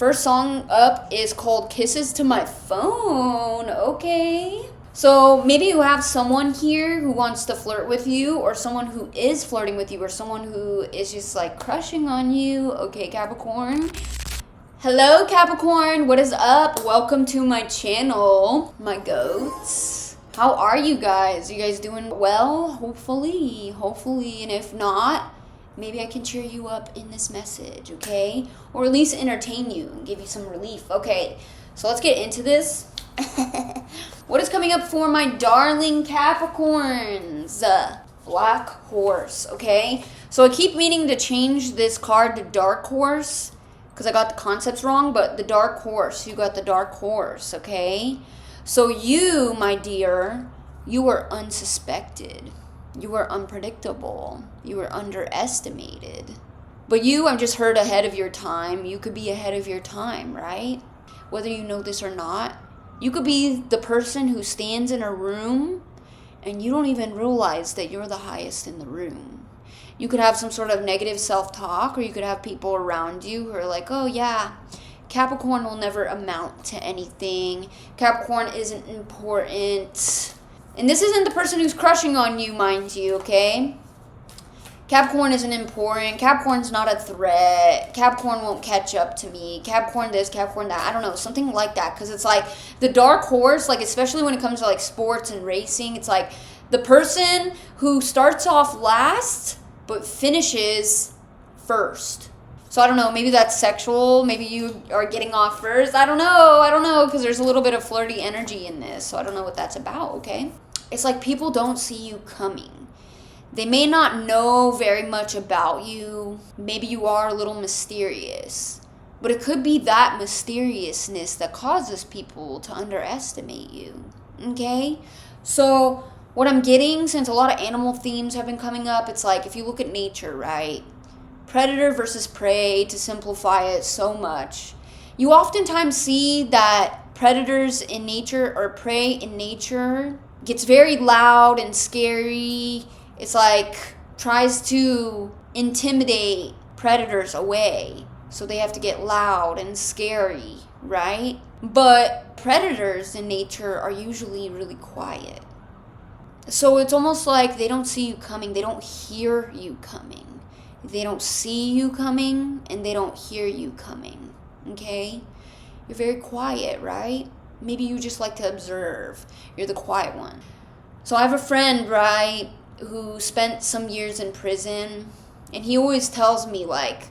First song up is called Kisses to My Phone. Okay. So maybe you have someone here who wants to flirt with you, or someone who is flirting with you, or someone who is just like crushing on you. Okay, Capricorn. Hello, Capricorn. What is up? Welcome to my channel, my goats. How are you guys? You guys doing well? Hopefully. And if not, maybe I can cheer you up in this message, okay? Or at least entertain you and give you some relief. Okay, so let's get into this. What is coming up for my darling Capricorns? Black Horse, okay? So I keep meaning to change this card to Dark Horse because I got the concepts wrong, but the Dark Horse, you got the Dark Horse, okay? So you, my dear, you are unsuspected. You are unpredictable. You are underestimated. But you, I'm just heard ahead of your time. You could be ahead of your time, right? Whether you know this or not. You could be the person who stands in a room and you don't even realize that you're the highest in the room. You could have some sort of negative self-talk, or you could have people around you who are like, oh yeah, Capricorn will never amount to anything. Capricorn isn't important. And this isn't the person who's crushing on you, mind you, okay? Capricorn isn't important. Capricorn's not a threat. Capricorn won't catch up to me. Capricorn this, Capricorn that. I don't know, something like that. Because it's like the Dark Horse, like especially when it comes to like sports and racing, it's like the person who starts off last but finishes first. So I don't know, maybe that's sexual. Maybe you are getting off first. I don't know, because there's a little bit of flirty energy in this. So I don't know what that's about, okay? It's like people don't see you coming. They may not know very much about you. Maybe you are a little mysterious. But it could be that mysteriousness that causes people to underestimate you, okay? So what I'm getting, since a lot of animal themes have been coming up, it's like if you look at nature, right? Predator versus prey, to simplify it so much. You oftentimes see that predators in nature or prey in nature gets very loud and scary. It's like tries to intimidate predators away. So they have to get loud and scary, right? But predators in nature are usually really quiet. So it's almost like they don't see you coming. They don't hear you coming. They don't see you coming, and they don't hear you coming, okay? You're very quiet, right? Maybe you just like to observe. You're the quiet one. So I have a friend, right, who spent some years in prison, and he always tells me, like,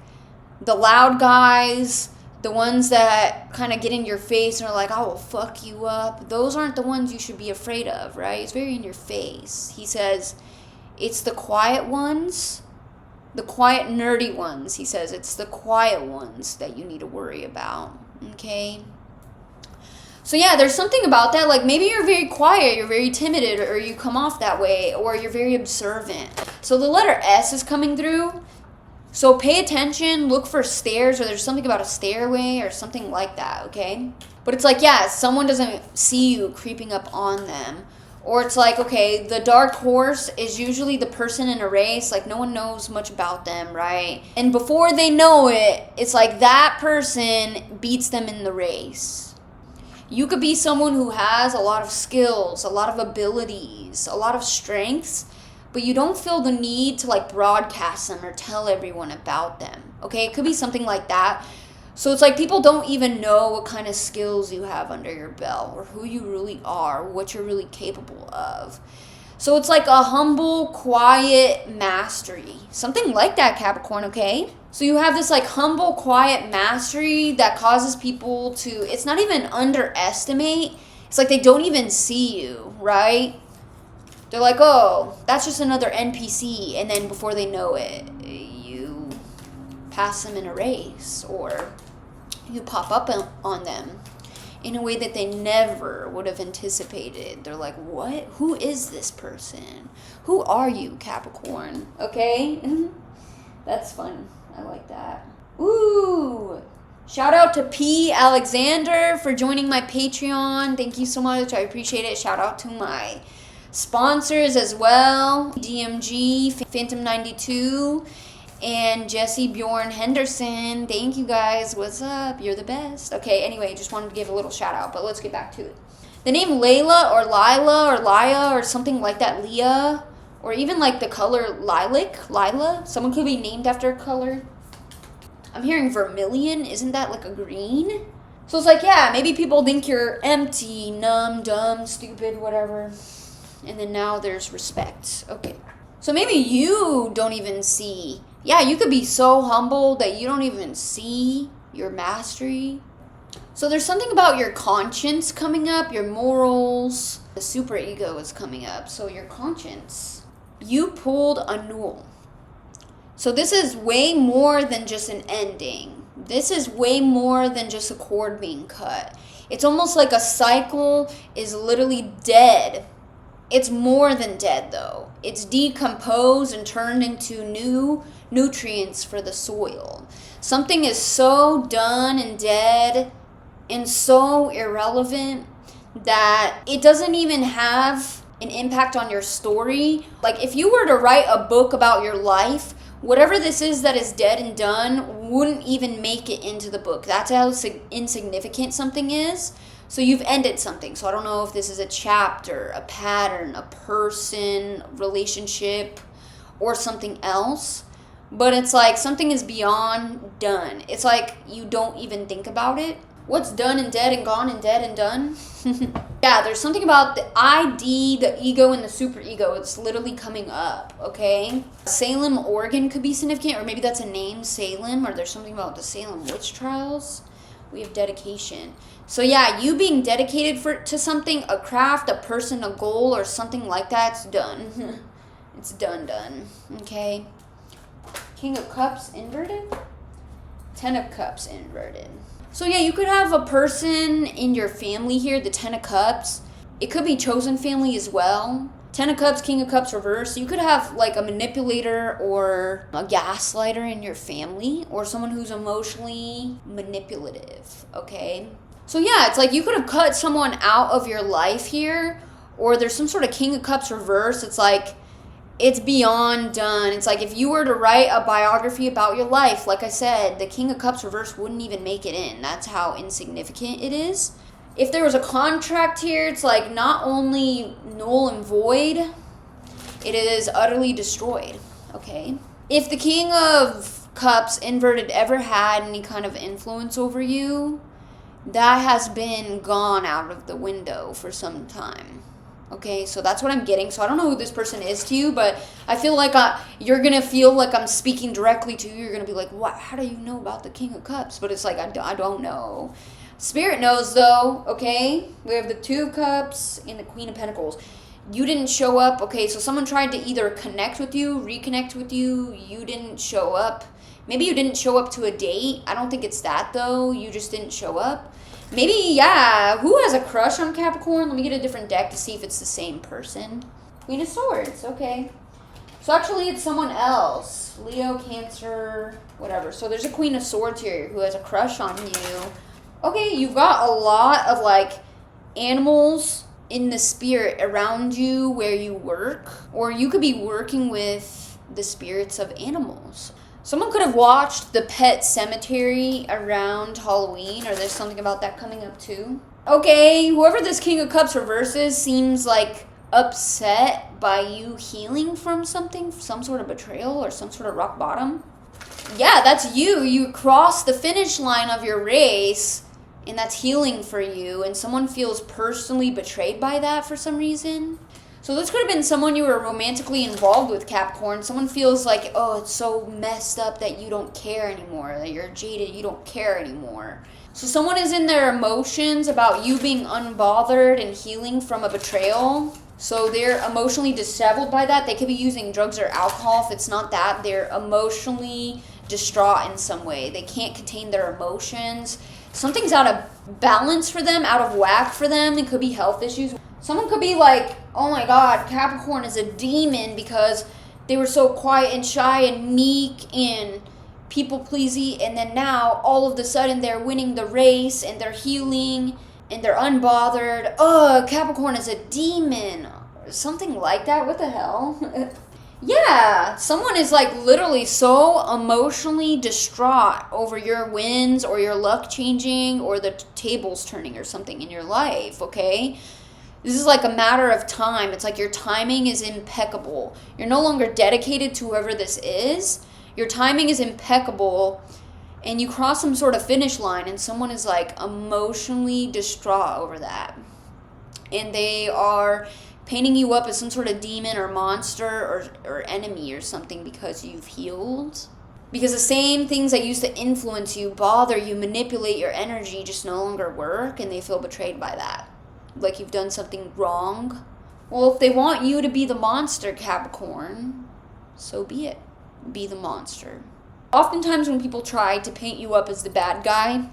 the loud guys, the ones that kind of get in your face and are like, I will fuck you up, those aren't the ones you should be afraid of, right? It's very in your face. He says, it's the quiet ones, the quiet nerdy ones, he says, it's the quiet ones that you need to worry about, okay? So yeah, there's something about that, like maybe you're very quiet, you're very timid, or you come off that way, or you're very observant. So the letter S is coming through. So pay attention, look for stairs, or there's something about a stairway or something like that, okay? But it's like, yeah, someone doesn't see you creeping up on them. Or it's like, okay, the Dark Horse is usually the person in a race, like no one knows much about them, right? And before they know it, it's like that person beats them in the race. You could be someone who has a lot of skills, a lot of abilities, a lot of strengths, but you don't feel the need to like broadcast them or tell everyone about them, okay? It could be something like that. So it's like people don't even know what kind of skills you have under your belt, or who you really are, what you're really capable of. So it's like a humble, quiet mastery. Something like that, Capricorn, okay? So you have this like humble, quiet mastery that causes people to, it's not even underestimate. It's like they don't even see you, right? They're like, oh, that's just another NPC. And then before they know it, you pass them in a race, or you pop up on them in a way that they never would have anticipated. They're like, what? Who is this person? Who are you, Capricorn? Okay? That's fun. I like that. Ooh. Shout out to P. Alexander for joining my Patreon. Thank you so much. I appreciate it. Shout out to my sponsors as well. DMG, Phantom 92, And Jesse Bjorn Henderson. Thank you guys. What's up? You're the best. Okay, anyway, just wanted to give a little shout out, but let's get back to it. The name Layla or Lila or Laya or something like that, Leah, or even like the color lilac, Lila. Someone could be named after a color. I'm hearing vermilion. Isn't that like a green? So it's like, yeah, maybe people think you're empty, numb, dumb, stupid, whatever. And then now there's respect. Okay. So maybe you don't even see. Yeah, you could be so humble that you don't even see your mastery. So there's something about your conscience coming up, your morals. The superego is coming up. So your conscience. You pulled a null. So this is way more than just an ending. This is way more than just a cord being cut. It's almost like a cycle is literally dead. It's more than dead though. It's decomposed and turned into new nutrients for the soil. Something is so done and dead and so irrelevant that it doesn't even have an impact on your story. Like if you were to write a book about your life, whatever this is that is dead and done wouldn't even make it into the book. That's how insignificant something is. So you've ended something. So I don't know if this is a chapter, a pattern, a person, relationship, or something else. But it's like something is beyond done. It's like you don't even think about it. What's done and dead and gone and dead and done? Yeah, there's something about the ID, the ego, and the superego. It's literally coming up, okay? Salem, Oregon could be significant, or maybe that's a name, Salem, or there's something about the Salem witch trials. We have dedication. So yeah, you being dedicated to something, a craft, a person, a goal, or something like that, it's done. It's done, okay? King of Cups inverted? 10 of Cups inverted. So yeah, you could have a person in your family here, the 10 of Cups. It could be chosen family as well. 10 of Cups, King of Cups reverse. You could have like a manipulator or a gaslighter in your family, or someone who's emotionally manipulative, okay? So yeah, it's like you could have cut someone out of your life here, or there's some sort of King of Cups reverse. It's like, it's beyond done. It's like if you were to write a biography about your life, like I said, the King of Cups reverse wouldn't even make it in. That's how insignificant it is. If there was a contract here, it's like not only null and void, it is utterly destroyed, okay? If the King of Cups inverted ever had any kind of influence over you, that has been gone out of the window for some time. Okay, so that's what I'm getting. So I don't know who this person is to you, but I feel like you're going to feel like I'm speaking directly to you. You're going to be like, what? How do you know about the King of Cups? But it's like, I don't know. Spirit knows, though, okay? We have the 2 of Cups and the Queen of Pentacles. You didn't show up. Okay, so someone tried to either connect with you, reconnect with you. You didn't show up. Maybe you didn't show up to a date. I don't think it's that, though. You just didn't show up. Maybe, yeah, who has a crush on Capricorn? Let me get a different deck to see if it's the same person. Queen of Swords, okay. So actually it's someone else. Leo, Cancer, whatever. So there's a Queen of Swords here who has a crush on you. Okay, you've got a lot of, like, animals in the spirit around you where you work. Or you could be working with the spirits of animals. Someone could have watched the Pet Cemetery around Halloween, or there's something about that coming up too. Okay, whoever this King of Cups reverses seems like upset by you healing from something, some sort of betrayal or some sort of rock bottom. Yeah, that's you. You crossed the finish line of your race, and that's healing for you, and someone feels personally betrayed by that for some reason. So this could have been someone you were romantically involved with, Capricorn. Someone feels like, oh, it's so messed up that you don't care anymore, that you're jaded, you don't care anymore. So someone is in their emotions about you being unbothered and healing from a betrayal. So they're emotionally disheveled by that. They could be using drugs or alcohol. If it's not that, they're emotionally distraught in some way. They can't contain their emotions. Something's out of balance for them, out of whack for them. It could be health issues. Someone could be like, oh my God, Capricorn is a demon because they were so quiet and shy and meek and people-pleasy, and then now all of a sudden they're winning the race and they're healing and they're unbothered. Oh, Capricorn is a demon. Something like that. What the hell? Yeah, someone is like literally so emotionally distraught over your wins or your luck changing or the tables turning or something in your life, okay? This is like a matter of time. It's like your timing is impeccable. You're no longer dedicated to whoever this is. Your timing is impeccable, and you cross some sort of finish line, and someone is like emotionally distraught over that. And they are painting you up as some sort of demon or monster or enemy or something because you've healed. Because the same things that used to influence you, bother you, manipulate your energy just no longer work, and they feel betrayed by that. Like you've done something wrong. Well, if they want you to be the monster, Capricorn, so be it. Be the monster. Oftentimes when people try to paint you up as the bad guy,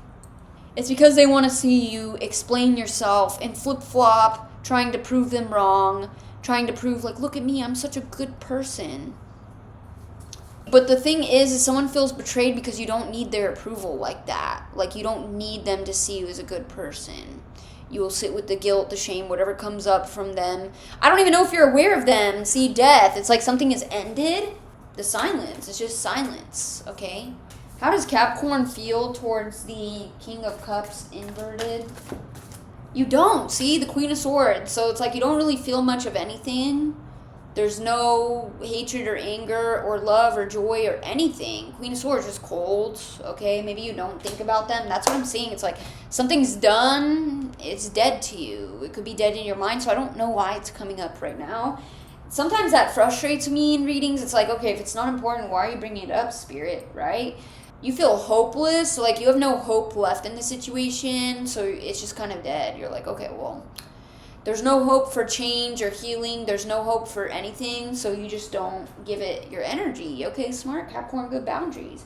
it's because they want to see you explain yourself and flip-flop, trying to prove them wrong, trying to prove, like, look at me, I'm such a good person. But the thing is someone feels betrayed because you don't need their approval like that. Like, you don't need them to see you as a good person. You will sit with the guilt, the shame, whatever comes up from them. I don't even know if you're aware of them. See, death, it's like something has ended. The silence, it's just silence, okay? How does Capricorn feel towards the King of Cups inverted? You don't, see, the Queen of Swords. So it's like you don't really feel much of anything. There's no hatred or anger or love or joy or anything. Queen of Swords is cold, okay? Maybe you don't think about them. That's what I'm saying. It's like something's done, it's dead to you. It could be dead in your mind, so I don't know why it's coming up right now. Sometimes that frustrates me in readings. It's like, okay, if it's not important, why are you bringing it up, Spirit, right? You feel hopeless, so like you have no hope left in the situation, so it's just kind of dead. You're like, okay, well, there's no hope for change or healing. There's no hope for anything, so you just don't give it your energy. Okay, smart, Capricorn, good boundaries.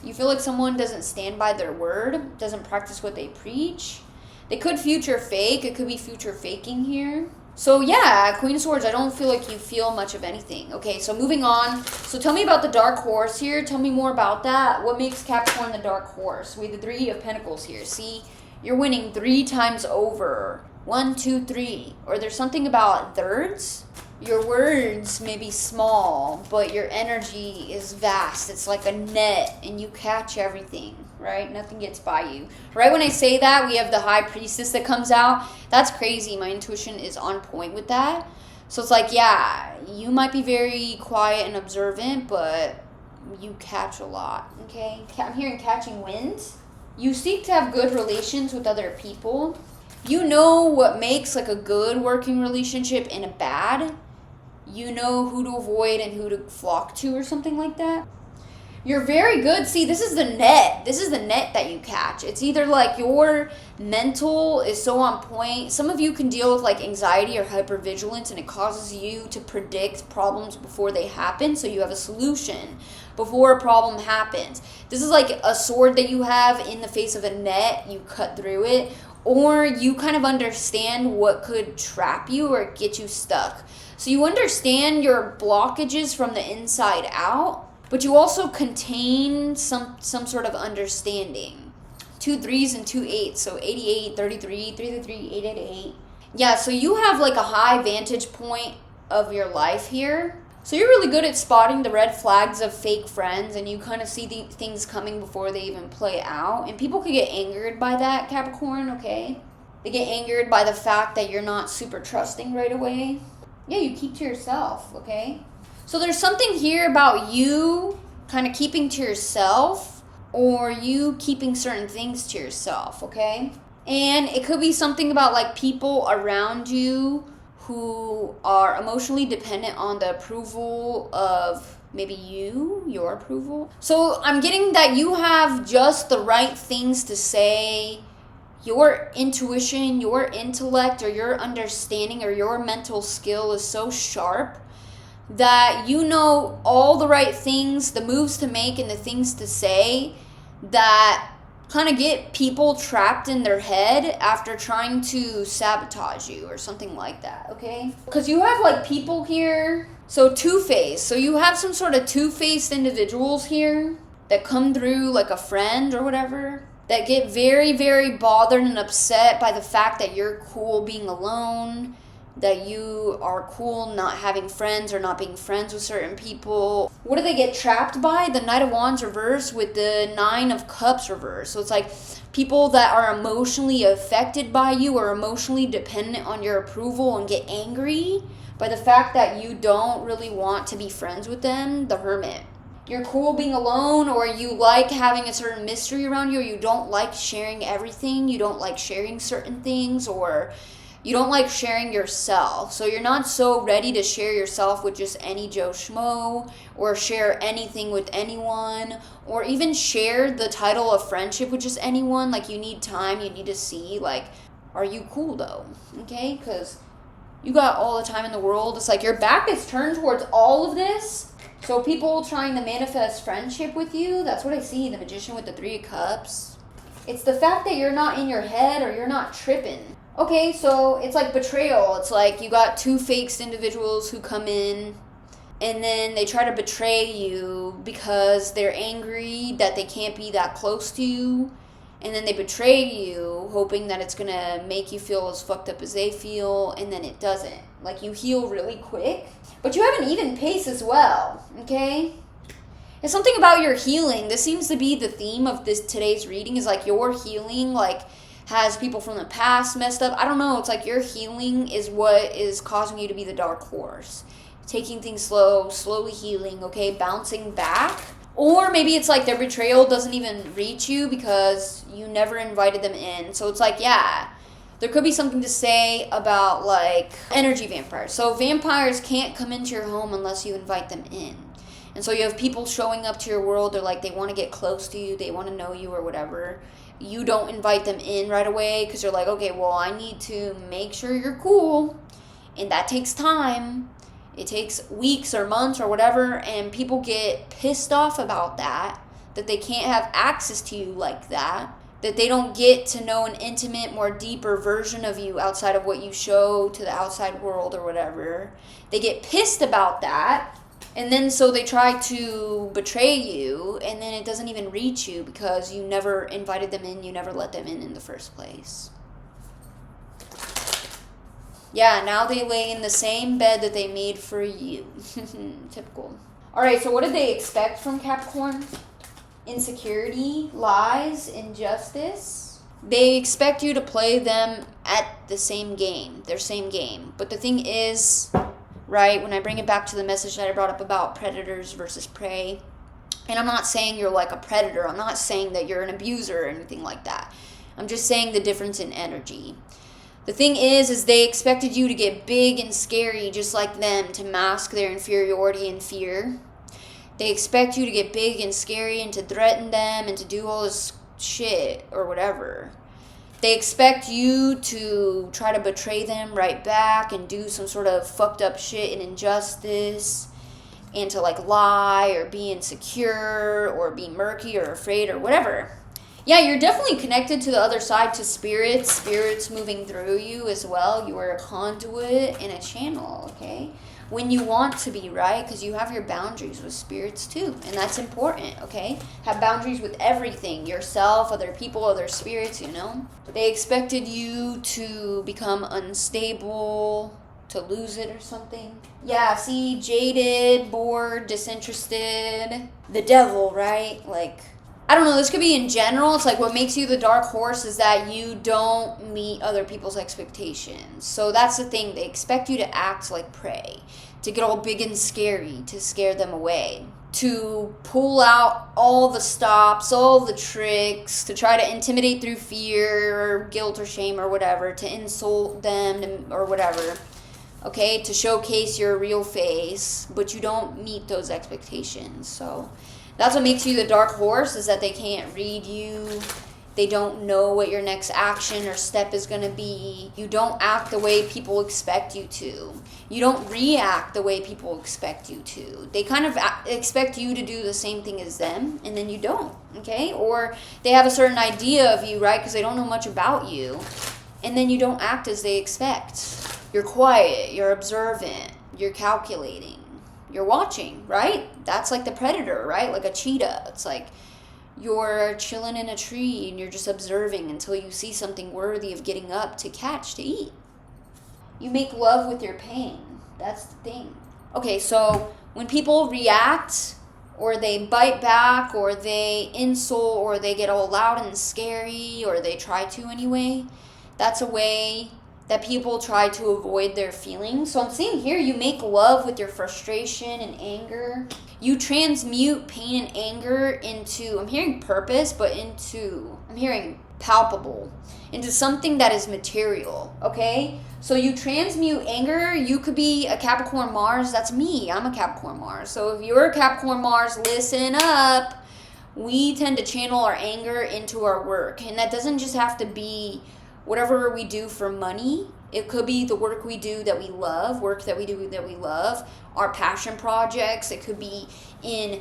You feel like someone doesn't stand by their word, doesn't practice what they preach. They could future fake. It could be future faking here. So yeah, Queen of Swords, I don't feel like you feel much of anything. Okay, so moving on. So tell me about the Dark Horse here. Tell me more about that. What makes Capricorn the Dark Horse? We have the Three of Pentacles here. See, you're winning 3 times over. 1, 2, 3. Or there's something about thirds. Your words may be small, but your energy is vast. It's like a net, and you catch everything, right? Nothing gets by you. Right when I say that, we have the High Priestess that comes out. That's crazy. My intuition is on point with that. So it's like, yeah, you might be very quiet and observant, but you catch a lot, okay? I'm hearing catching winds. You seek to have good relations with other people. You know what makes like a good working relationship and a bad. You know who to avoid and who to flock to or something like that. You're very good. See, this is the net. This is the net that you catch. It's either like your mental is so on point. Some of you can deal with like anxiety or hypervigilance, and it causes you to predict problems before they happen, so you have a solution before a problem happens. This is like a sword that you have in the face of a net. You cut through it, or you kind of understand what could trap you or get you stuck. So you understand your blockages from the inside out, but you also contain some sort of understanding. 2 3s and 2 8s, so 88, 33, 3 3, 888. Yeah, so you have like a high vantage point of your life here. So you're really good at spotting the red flags of fake friends, and you kind of see the things coming before they even play out. And people could get angered by that, Capricorn, okay? They get angered by the fact that you're not super trusting right away. Yeah, you keep to yourself, okay? So there's something here about you kind of keeping to yourself, or you keeping certain things to yourself, okay? And it could be something about like people around you who are emotionally dependent on the approval of maybe your approval. So I'm getting that you have just the right things to say. Your intuition, your intellect, or your understanding, or your mental skill is so sharp that you know all the right things, the moves to make and the things to say that kind of get people trapped in their head after trying to sabotage you or something like that, okay? Because you have like people here, so two-faced. So you have some sort of two-faced individuals here that come through like a friend or whatever, that get very, very bothered and upset by the fact that you're cool being alone. that you are cool not having friends or not being friends with certain people. What do they get trapped by? The Knight of Wands reverse with the Nine of Cups reverse. So it's like people that are emotionally affected by you or emotionally dependent on your approval and get angry by the fact that you don't really want to be friends with them. The Hermit. You're cool being alone, or you like having a certain mystery around you, or you don't like sharing everything. You don't like sharing certain things, or you don't like sharing yourself. So you're not so ready to share yourself with just any Joe Schmo, or share anything with anyone, or even share the title of friendship with just anyone. Like, you need time, you need to see, like, are you cool though? Okay? Because you got all the time in the world. It's like your back is turned towards all of this. So people trying to manifest friendship with you, that's what I see, the Magician with the Three of Cups. It's the fact that you're not in your head or you're not tripping. Okay, so it's like betrayal. It's like you got two faked individuals who come in and then they try to betray you because they're angry that they can't be that close to you. And then they betray you, hoping that it's going to make you feel as fucked up as they feel, and then it doesn't. Like, you heal really quick, but you have an even pace as well, okay? It's something about your healing. This seems to be the theme of today's reading, is like your healing, like, has people from the past messed up. I don't know. It's like your healing is what is causing you to be the dark horse. Taking things slow, slowly healing, okay? Bouncing back. Or maybe it's like their betrayal doesn't even reach you because you never invited them in. So it's like, yeah, there could be something to say about, like, energy vampires. So vampires can't come into your home unless you invite them in. And so you have people showing up to your world. They're like, they want to get close to you. They want to know you or whatever. You don't invite them in right away because you're like, okay, well, I need to make sure you're cool. And that takes time. It takes weeks or months or whatever, and people get pissed off about that they can't have access to you like that they don't get to know an intimate, more deeper version of you outside of what you show to the outside world or whatever. They get pissed about that, and then so they try to betray you, and then it doesn't even reach you because you never invited them in, you never let them in the first place. Yeah, now they lay in the same bed that they made for you. Typical. All right, so what did they expect from Capricorn? Insecurity, lies, injustice. They expect you to play them at the same game, their same game. But the thing is, right, when I bring it back to the message that I brought up about predators versus prey, and I'm not saying you're like a predator. I'm not saying that you're an abuser or anything like that. I'm just saying the difference in energy. The thing is they expected you to get big and scary just like them to mask their inferiority and fear. They expect you to get big and scary and to threaten them and to do all this shit or whatever. They expect you to try to betray them right back and do some sort of fucked up shit and injustice and to like lie or be insecure or be murky or afraid or whatever. Yeah, you're definitely connected to the other side, to spirits moving through you as well. You are a conduit and a channel, okay? When you want to be, right? Because you have your boundaries with spirits too, and that's important, okay? Have boundaries with everything, yourself, other people, other spirits, you know? They expected you to become unstable, to lose it or something. Yeah, see, jaded, bored, disinterested. The devil, right? Like, I don't know, this could be in general. It's like what makes you the dark horse is that you don't meet other people's expectations. So that's the thing. They expect you to act like prey, to get all big and scary, to scare them away, to pull out all the stops, all the tricks, to try to intimidate through fear or guilt or shame or whatever, to insult them or whatever. Okay, to showcase your real face, but you don't meet those expectations. So that's what makes you the dark horse, is that they can't read you. They don't know what your next action or step is going to be. You don't act the way people expect you to. You don't react the way people expect you to. They kind of expect you to do the same thing as them, and then you don't, okay? Or they have a certain idea of you, right, because they don't know much about you, and then you don't act as they expect. You're quiet, you're observant, you're calculating. You're watching, right? That's like the predator, right? Like a cheetah. It's like you're chilling in a tree and you're just observing until you see something worthy of getting up to catch, to eat. You make love with your pain. That's the thing. Okay, so when people react, or they bite back, or they insult, or they get all loud and scary, or they try to anyway, that's a way that people try to avoid their feelings. So I'm seeing here, you make love with your frustration and anger. You transmute pain and anger into, I'm hearing purpose, but I'm hearing palpable, into something that is material, okay? So you transmute anger. You could be a Capricorn Mars. That's me. I'm a Capricorn Mars. So if you're a Capricorn Mars, listen up. We tend to channel our anger into our work. And that doesn't just have to be whatever we do for money. It could be the work we do that we love, our passion projects. It could be in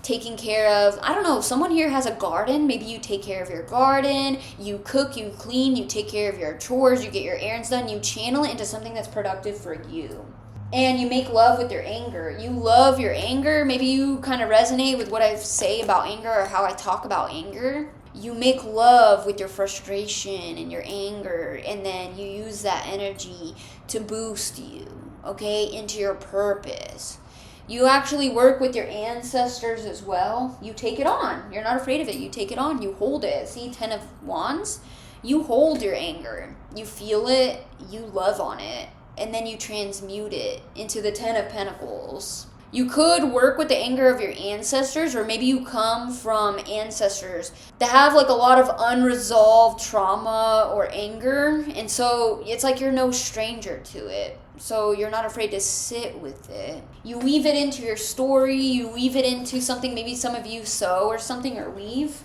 taking care of, I don't know, if someone here has a garden, maybe you take care of your garden, you cook, you clean, you take care of your chores, you get your errands done, you channel it into something that's productive for you. And you make love with your anger. You love your anger. Maybe you kind of resonate with what I say about anger or how I talk about anger. You make love with your frustration and your anger, and then you use that energy to boost you, okay, into your purpose. You actually work with your ancestors as well. You take it on. You're not afraid of it. You take it on. You hold it. See, 10 of Wands? You hold your anger. You feel it. You love on it. And then you transmute it into the 10 of Pentacles. You could work with the anger of your ancestors, or maybe you come from ancestors that have like a lot of unresolved trauma or anger. And so it's like you're no stranger to it. So you're not afraid to sit with it. You weave it into your story. You weave it into something. Maybe some of you sew or something, or weave.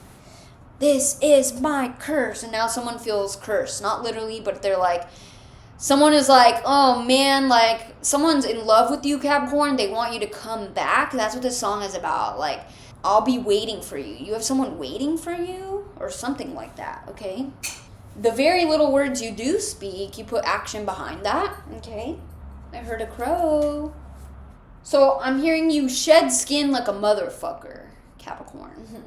This is my curse. And now someone feels cursed. Not literally, but they're like, someone is like, oh man, like someone's in love with you, Capricorn. They want you to come back. That's what this song is about. Like, I'll be waiting for you. You have someone waiting for you, or something like that, okay? The very little words you do speak, you put action behind that, okay? I heard a crow. So I'm hearing you shed skin like a motherfucker, Capricorn.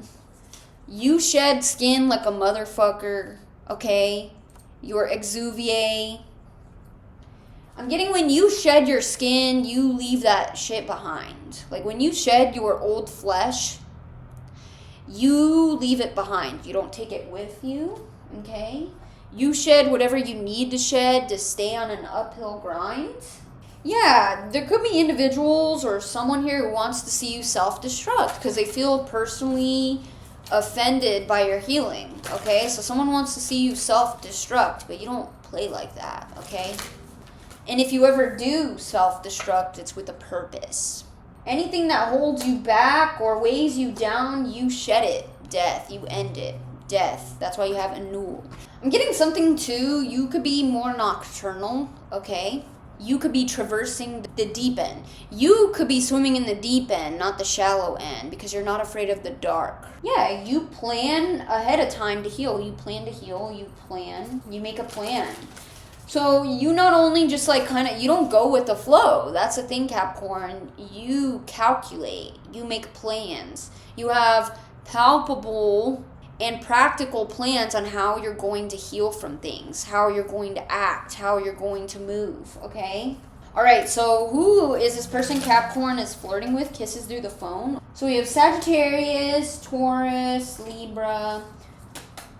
You shed skin like a motherfucker, okay? Your exuviae. I'm getting when you shed your skin, you leave that shit behind. Like when you shed your old flesh, you leave it behind. You don't take it with you, okay? You shed whatever you need to shed to stay on an uphill grind. Yeah, there could be individuals or someone here who wants to see you self-destruct because they feel personally offended by your healing, okay? So someone wants to see you self-destruct, but you don't play like that, okay? And if you ever do self-destruct, it's with a purpose. Anything that holds you back or weighs you down, you shed it. Death, you end it. Death. That's why you have annul. I'm getting something too. You could be more nocturnal, okay? You could be traversing the deep end. You could be swimming in the deep end, not the shallow end, because you're not afraid of the dark. Yeah, you plan ahead of time to heal. You plan to heal. You plan. You make a plan. So you not only just like you don't go with the flow. That's the thing, Capricorn. You calculate. You make plans. You have palpable and practical plans on how you're going to heal from things, how you're going to act, how you're going to move, okay? All right, so who is this person Capricorn is flirting with? Kisses through the phone. So we have Sagittarius, Taurus, Libra.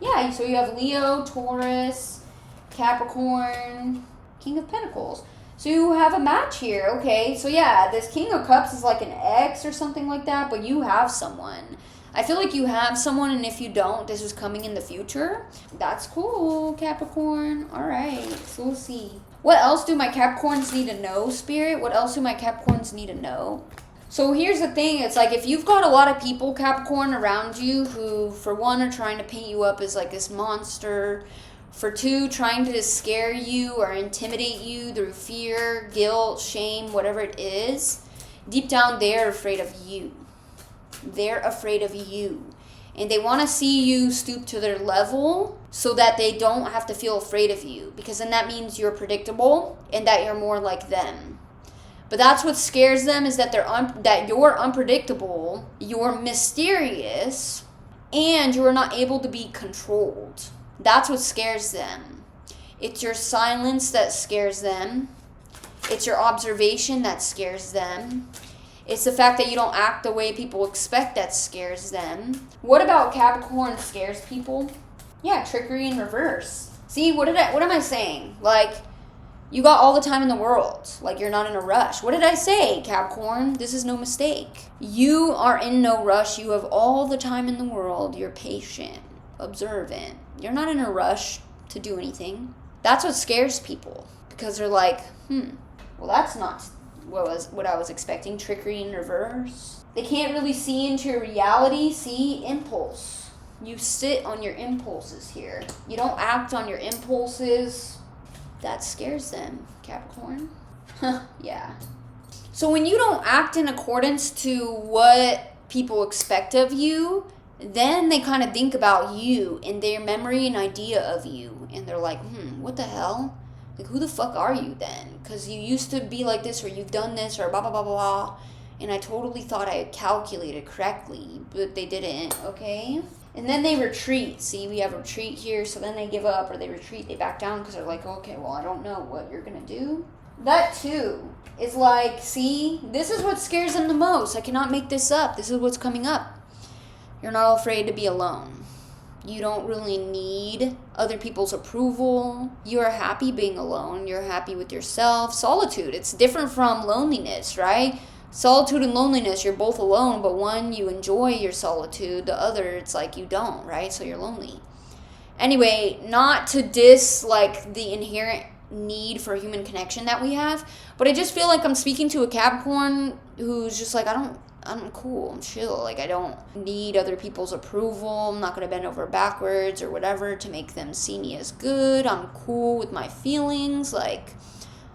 Yeah, so you have Leo, Taurus, Capricorn, King of Pentacles. So you have a match here, okay? So yeah, this King of Cups is like an ex or something like that, but you have someone. I feel like you have someone, and if you don't, this is coming in the future. That's cool, Capricorn. All right, so we'll see. What else do my Capricorns need to know, Spirit? What else do my Capricorns need to know? So here's the thing. It's like if you've got a lot of people, Capricorn, around you who, for one, are trying to paint you up as like this monster. For two, trying to scare you or intimidate you through fear, guilt, shame, whatever it is. Deep down, they're afraid of you. They're afraid of you. And they want to see you stoop to their level so that they don't have to feel afraid of you. Because then that means you're predictable and that you're more like them. But that's what scares them, is that that you're unpredictable, you're mysterious, and you're not able to be controlled. That's what scares them. It's your silence that scares them. It's your observation that scares them. It's the fact that you don't act the way people expect that scares them. What about Capricorn scares people? Yeah, trickery in reverse. See, what am I saying? Like, you got all the time in the world. Like, you're not in a rush. What did I say, Capricorn? This is no mistake. You are in no rush. You have all the time in the world. You're patient, observant. You're not in a rush to do anything. That's what scares people. Because they're like, well, that's not what I was expecting. Trickery in reverse. They can't really see into your reality. See, impulse. You sit on your impulses here. You don't act on your impulses. That scares them, Capricorn. Yeah. So when you don't act in accordance to what people expect of you, then they kind of think about you and their memory and idea of you. And they're like, what the hell? Like, who the fuck are you then? Because you used to be like this, or you've done this, or blah, blah, blah, blah. And I totally thought I had calculated correctly, but they didn't, okay? And then they retreat. See, we have retreat here, so then they give up, or they retreat, they back down, because they're like, okay, well, I don't know what you're going to do. That, too, is like, see, this is what scares them the most. I cannot make this up. This is what's coming up. You're not afraid to be alone. You don't really need other people's approval. You're happy being alone. You're happy with yourself. Solitude, it's different from loneliness, right? Solitude and loneliness, you're both alone, but one, you enjoy your solitude. The other, it's like you don't, right? So you're lonely. Anyway, not to diss like the inherent need for human connection that we have, but I just feel like I'm speaking to a Capricorn who's just like, I'm cool, I'm chill. Like, I don't need other people's approval. I'm not going to bend over backwards or whatever to make them see me as good. I'm cool with my feelings. Like,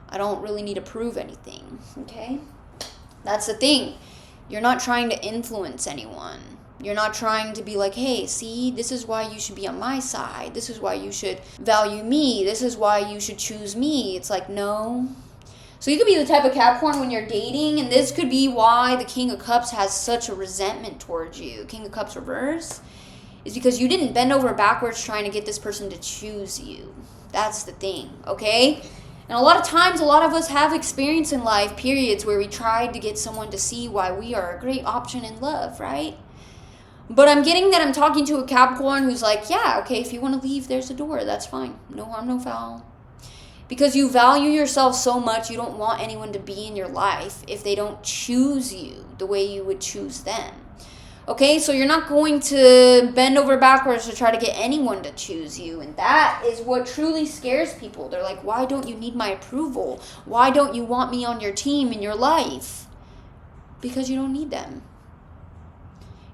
I don't really need to prove anything, okay? That's the thing. You're not trying to influence anyone. You're not trying to be like, hey, see, this is why you should be on my side. This is why you should value me. This is why you should choose me. It's like, no. So you could be the type of Capricorn when you're dating, and this could be why the King of Cups has such a resentment towards you. King of Cups reverse is because you didn't bend over backwards trying to get this person to choose you. That's the thing, okay? And a lot of times, a lot of us have experience in life, periods, where we tried to get someone to see why we are a great option in love, right? But I'm getting that I'm talking to a Capricorn who's like, yeah, okay, if you want to leave, there's a door. That's fine. No harm, no foul. Because you value yourself so much, you don't want anyone to be in your life if they don't choose you the way you would choose them. Okay, so you're not going to bend over backwards to try to get anyone to choose you. And that is what truly scares people. They're like, why don't you need my approval? Why don't you want me on your team in your life? Because you don't need them.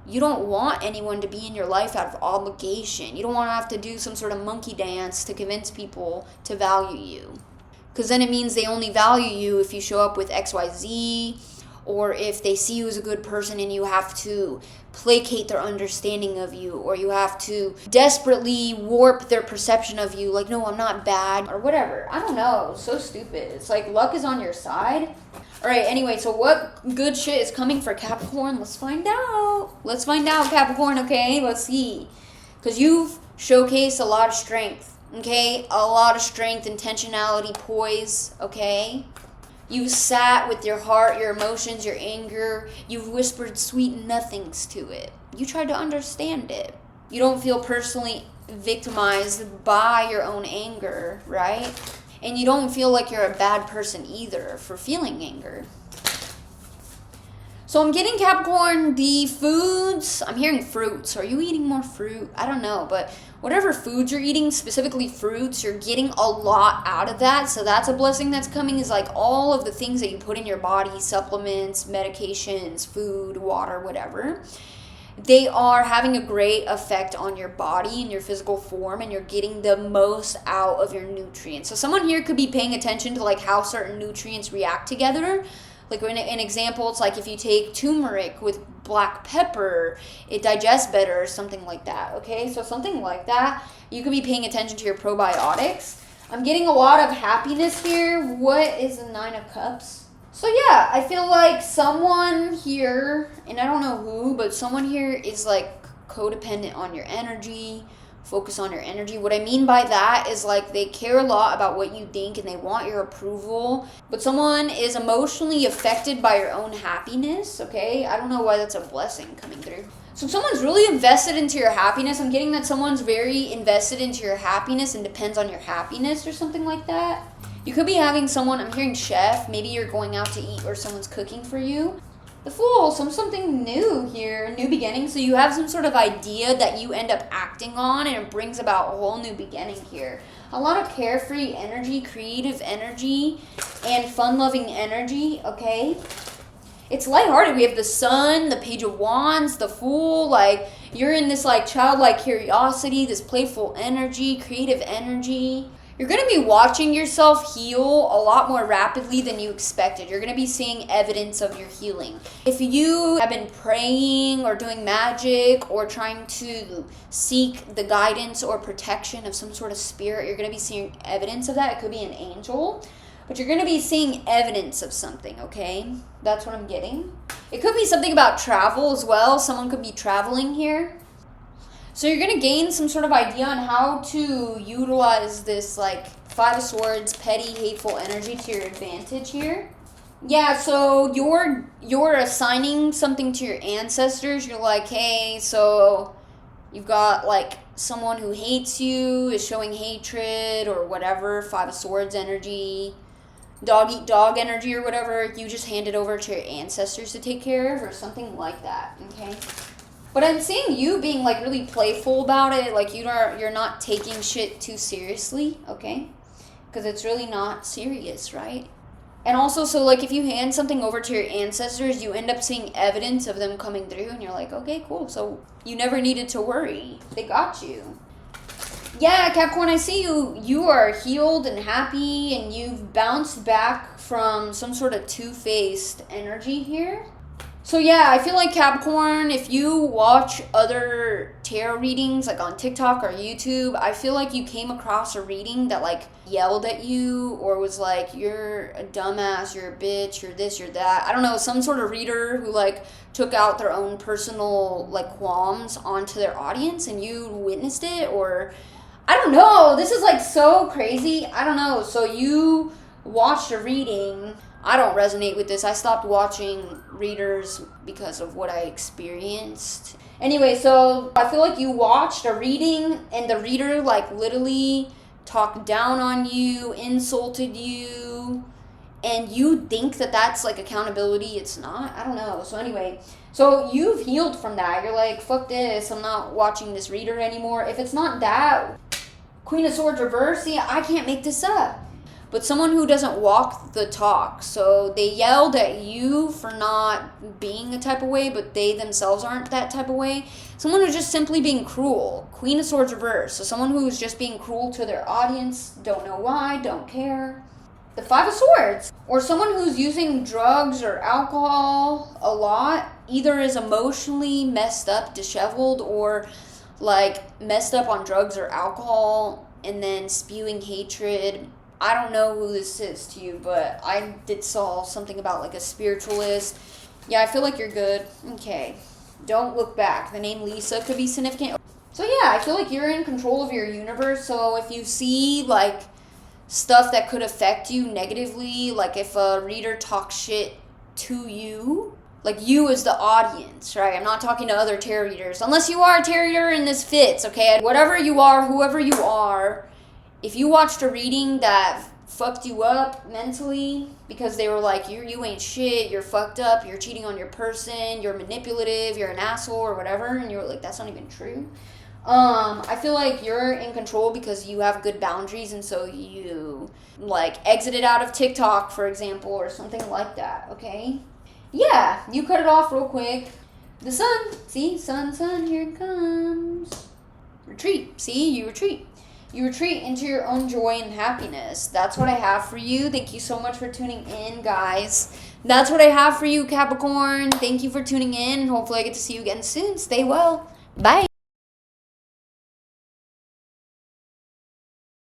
You don't want anyone to be in your life out of obligation. You don't want to have to do some sort of monkey dance to convince people to value you. Because then it means they only value you if you show up with XYZ, or if they see you as a good person and you have to placate their understanding of you, or you have to desperately warp their perception of you, like, no, I'm not bad, or whatever. I don't know. So stupid. It's like luck is on your side. All right, anyway, so what good shit is coming for Capricorn? Let's find out. Let's find out, Capricorn, okay? Let's see. Because you've showcased a lot of strength, okay? A lot of strength, intentionality, poise, okay? You've sat with your heart, your emotions, your anger. You've whispered sweet nothings to it. You tried to understand it. You don't feel personally victimized by your own anger, right? And you don't feel like you're a bad person either for feeling anger. So I'm getting, Capricorn, the foods. I'm hearing fruits. Are you eating more fruit? I don't know, but whatever foods you're eating, specifically fruits, you're getting a lot out of that. So that's a blessing that's coming, is like all of the things that you put in your body, supplements, medications, food, water, whatever. They are having a great effect on your body and your physical form, and you're getting the most out of your nutrients. So someone here could be paying attention to like how certain nutrients react together. Like in an example, it's like if you take turmeric with black pepper, it digests better or something like that, okay? So something like that. You could be paying attention to your probiotics. I'm getting a lot of happiness here. What is the 9 of Cups? So yeah, I feel like someone here, and I don't know who, but someone here is like codependent on your energy, focus on your energy. What I mean by that is like they care a lot about what you think and they want your approval, but someone is emotionally affected by your own happiness, okay? I don't know why that's a blessing coming through. So someone's really invested into your happiness. I'm getting that someone's very invested into your happiness and depends on your happiness or something like that. You could be having someone, I'm hearing chef, maybe you're going out to eat or someone's cooking for you. The Fool, something new here, new beginning. So you have some sort of idea that you end up acting on and it brings about a whole new beginning here. A lot of carefree energy, creative energy, and fun-loving energy, okay? It's lighthearted. We have the Sun, the Page of Wands, the Fool. Like, you're in this, like, childlike curiosity, this playful energy, creative energy. You're going to be watching yourself heal a lot more rapidly than you expected. You're going to be seeing evidence of your healing. If you have been praying or doing magic or trying to seek the guidance or protection of some sort of spirit, you're going to be seeing evidence of that. It could be an angel, but you're going to be seeing evidence of something, okay? That's what I'm getting. It could be something about travel as well. Someone could be traveling here. So you're going to gain some sort of idea on how to utilize this, like, Five of Swords, petty, hateful energy to your advantage here. Yeah, so you're assigning something to your ancestors. You're like, hey, so you've got, like, someone who hates you, is showing hatred or whatever, Five of Swords energy, dog eat dog energy or whatever. You just hand it over to your ancestors to take care of or something like that, okay? But I'm seeing you being, like, really playful about it. Like, you're not taking shit too seriously, okay? Because it's really not serious, right? And also, so, like, if you hand something over to your ancestors, you end up seeing evidence of them coming through. And you're like, okay, cool. So you never needed to worry. They got you. Yeah, Capricorn, I see you. You are healed and happy. And you've bounced back from some sort of two-faced energy here. So yeah, I feel like Capricorn, if you watch other tarot readings, like on TikTok or YouTube, I feel like you came across a reading that, like, yelled at you or was like, you're a dumbass, you're a bitch, you're this, you're that. I don't know, some sort of reader who, like, took out their own personal, like, qualms onto their audience and you witnessed it, or I don't know. This is, like, so crazy. I don't know. So you watched a reading. I don't resonate with this. I stopped watching readers because of what I experienced. Anyway, so I feel like you watched a reading and the reader, like, literally talked down on you, insulted you, and you think that that's, like, accountability. It's not. I don't know. So anyway, so you've healed from that. You're like, fuck this. I'm not watching this reader anymore. If it's not that, Queen of Swords reverse, see, I can't make this up. But someone who doesn't walk the talk. So they yelled at you for not being a type of way, but they themselves aren't that type of way. Someone who's just simply being cruel. Queen of Swords reverse. So someone who's just being cruel to their audience, don't know why, don't care. The Five of Swords. Or someone who's using drugs or alcohol a lot, either is emotionally messed up, disheveled, or, like, messed up on drugs or alcohol, and then spewing hatred. I don't know who this is to you, but I saw something about, like, a spiritualist. Yeah, I feel like you're good. Okay. Don't look back. The name Lisa could be significant. So yeah, I feel like you're in control of your universe. So if you see, like, stuff that could affect you negatively, like if a reader talks shit to you, like you as the audience, right? I'm not talking to other tarot readers. Unless you are a tarot reader and this fits, okay? Whatever you are, whoever you are, if you watched a reading that fucked you up mentally because they were like, you ain't shit, you're fucked up, you're cheating on your person, you're manipulative, you're an asshole or whatever, and you're like, that's not even true. I feel like you're in control because you have good boundaries, and so you, like, exited out of TikTok, for example, or something like that, okay? Yeah, you cut it off real quick. The Sun, see? Sun, here it comes. Retreat, see? You retreat. You retreat into your own joy and happiness. That's what I have for you. Thank you so much for tuning in, guys. That's what I have for you, Capricorn. Thank you for tuning in. Hopefully I get to see you again soon. Stay well. Bye.